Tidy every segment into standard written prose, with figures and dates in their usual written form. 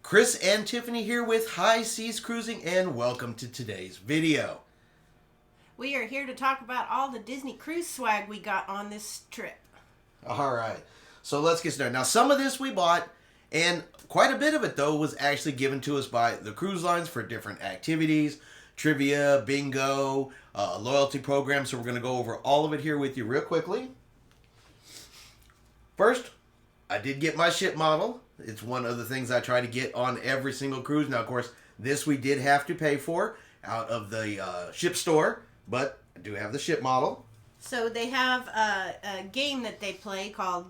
Chris and Tiffany here with High Seas Cruising, and welcome to today's video. We are here to talk about all the Disney cruise swag we got on this trip. Alright, so let's get started. Now, some of this we bought, and quite a bit of it, though, was actually given to us by the cruise lines for different activities, trivia, bingo, loyalty programs, so we're going to go over all of it here with you real quickly. First, I did get my ship model. It's one of the things I try to get on every single cruise. Now, of course, this we did have to pay for out of the ship store, but I do have the ship model. So they have a game that they play called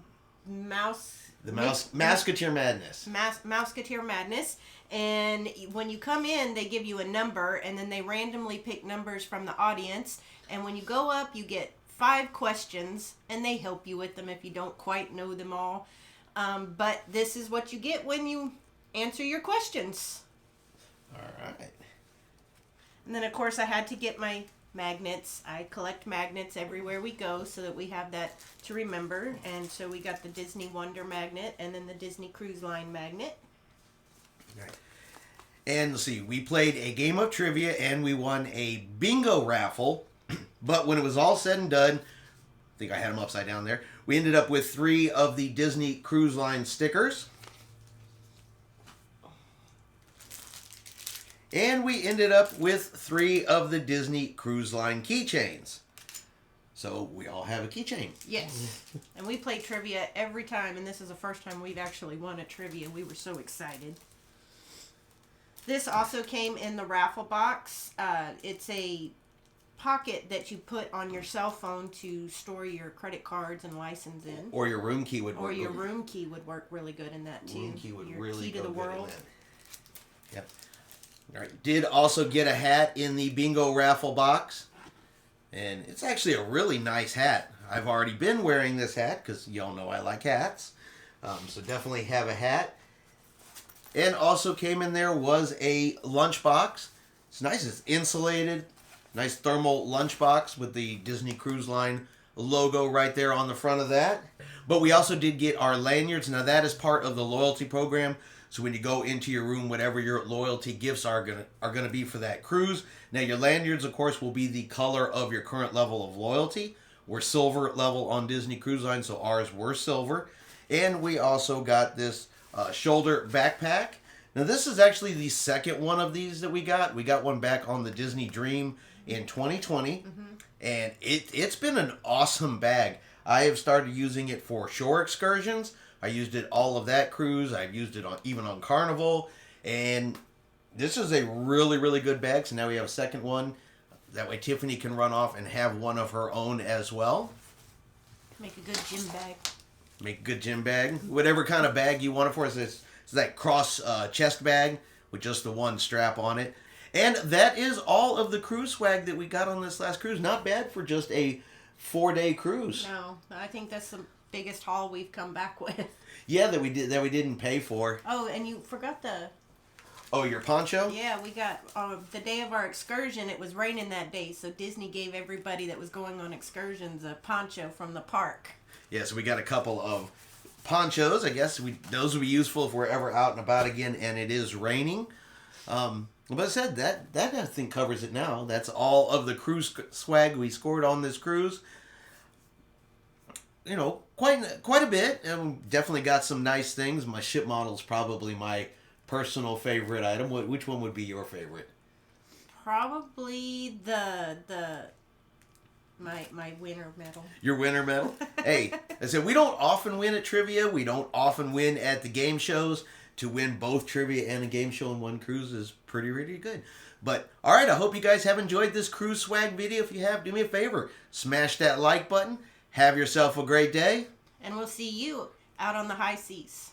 Mouseketeer Madness. Mouseketeer Madness. And when you come in, they give you a number, and then they randomly pick numbers from the audience. And when you go up, you get 5 questions, and they help you with them if you don't quite know them all. But this is what you get when you answer your questions. All right. And then, of course, I had to get my magnets. I collect magnets everywhere we go so that we have that to remember. And so we got the Disney Wonder magnet and then the Disney Cruise Line magnet. All right. And let's see, we played a game of trivia and we won a bingo raffle. But when it was all said and done, I think I had them upside down there, we ended up with 3 of the Disney Cruise Line stickers. And we ended up with 3 of the Disney Cruise Line keychains. So we all have a keychain. Yes. And we play trivia every time, and this is the first time we've actually won a trivia. We were so excited. This also came in the raffle box. It's a pocket that you put on your cell phone to store your credit cards and license in. Or your room key would work. Or your room key would work really good in that too. Room key would your really key to the world. Yep. All right. Did also get a hat in the bingo raffle box. And it's actually a really nice hat. I've already been wearing this hat because y'all know I like hats. So definitely have a hat. And also came in there was a lunchbox. It's nice. It's insulated. Nice thermal lunchbox with the Disney Cruise Line logo right there on the front of that. But we also did get our lanyards. Now that is part of the loyalty program. So when you go into your room, whatever your loyalty gifts are gonna be for that cruise. Now your lanyards, of course, will be the color of your current level of loyalty. We're silver level on Disney Cruise Line, so ours were silver. And we also got this shoulder backpack. Now this is actually the second one of these that we got. We got one back on the Disney Dream in 2020, and it's been an awesome bag. I have started using it for shore excursions. I used it all of that cruise. I've used it even on Carnival, and this is a really, really good bag. So now we have a second one. That way Tiffany can run off and have one of her own as well. Make a good gym bag. Make a good gym bag. Whatever kind of bag you want it for. It's that cross chest bag with just the one strap on it. And that is all of the cruise swag that we got on this last cruise. Not bad for just a 4-day cruise. No, I think that's the biggest haul we've come back with. Yeah, that we didn't pay for. Oh, and you forgot the... Oh, your poncho? Yeah, we got the day of our excursion. It was raining that day, so Disney gave everybody that was going on excursions a poncho from the park. Yeah, so we got a couple of ponchos. I guess those would be useful if we're ever out and about again and it is raining. But I said that I think covers it now. That's all of the cruise swag we scored on this cruise. You know, quite a bit. And definitely got some nice things. My ship model is probably my personal favorite item. Which one would be your favorite? Probably my winner medal. Your winner medal? Hey, I said we don't often win at trivia. We don't often win at the game shows. To win both trivia and a game show in one cruise is pretty, really good. But, alright, I hope you guys have enjoyed this cruise swag video. If you have, do me a favor. Smash that like button. Have yourself a great day. And we'll see you out on the high seas.